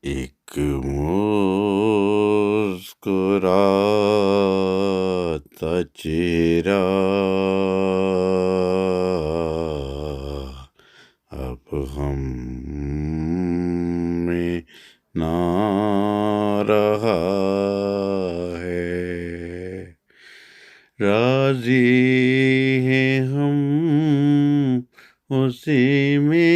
ایک مسکراتا چہرہ اب ہم میں نہ رہا ہے، راضی ہیں ہم اسی میں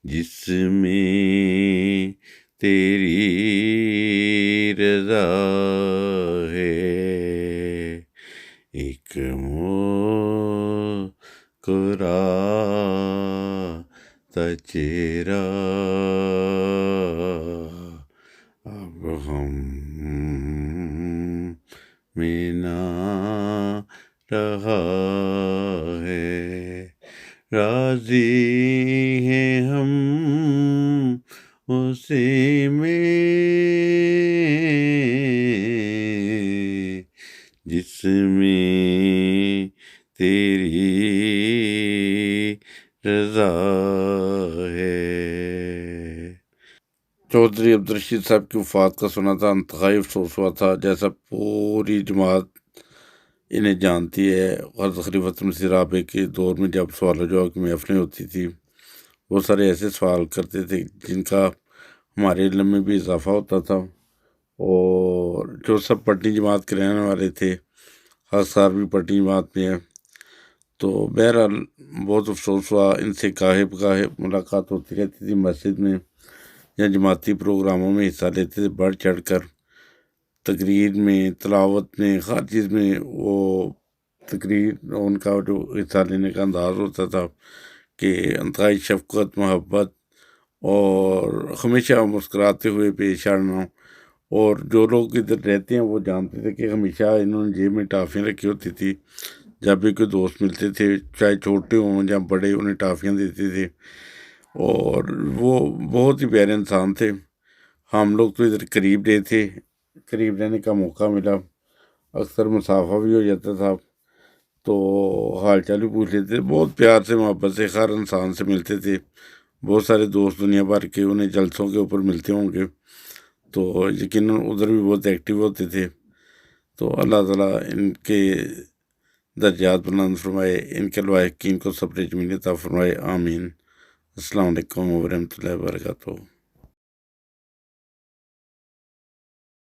جس میں تیری رضا ہے، ایک مسکراتا چہرہ اب ہم میں نہ رہا ہے، راضی ہیں ہم اسی میں جس میں تیری رضا ہے۔ چودھری عبدالرشید صاحب کی وفات کا سنا تھا، انتہائی افسوس ہوا تھا، جیسا پوری جماعت انہیں جانتی ہے۔ حضرت خلیفۃ المسیح رابع کے دور میں جب سوال و جواب کی محفلیں ہوتی تھی، وہ سارے ایسے سوال کرتے تھے جن کا ہمارے علم میں بھی اضافہ ہوتا تھا، اور جو سب پٹنی جماعت کے رہنے والے تھے، خاص صاحب بھی پٹنی جماعت میں ہے، تو بہرحال بہت افسوس ہوا۔ ان سے گاہے بگاہے ملاقات ہوتی رہتی تھی، مسجد میں یا جماعتی پروگراموں میں حصہ لیتے تھے، بڑھ چڑھ کر تقریر میں، تلاوت میں، ہر چیز میں وہ تقریر ان کا جو حصہ لینے کا انداز ہوتا تھا کہ انتہائی شفقت، محبت اور ہمیشہ مسکراتے ہوئے پیش آنا، اور جو لوگ ادھر رہتے ہیں وہ جانتے تھے کہ ہمیشہ انہوں نے جیب میں ٹافیاں رکھی ہوتی تھی، جب بھی کوئی دوست ملتے تھے چاہے چھوٹے ہوں یا بڑے، انہیں ٹافیاں دیتے تھے، اور وہ بہت ہی پیارے انسان تھے۔ ہم لوگ تو ادھر قریب رہے تھے، قریب رہنے کا موقع ملا، اکثر مسافہ بھی ہو جاتا تھا، تو حال چال بھی پوچھ لیتے تھے، بہت پیار سے محبت سے ہر انسان سے ملتے تھے۔ بہت سارے دوست دنیا بھر کے انہیں جلسوں کے اوپر ملتے ہوں گے، تو یقیناً ادھر بھی بہت ایکٹیو ہوتے تھے۔ تو اللہ تعالیٰ ان کے درجات بلند فرمائے، ان کے لواحقین کو صبر جمیل عطا فرمائے، آمین۔ السلام علیکم ورحمۃ اللہ وبرکاتہ۔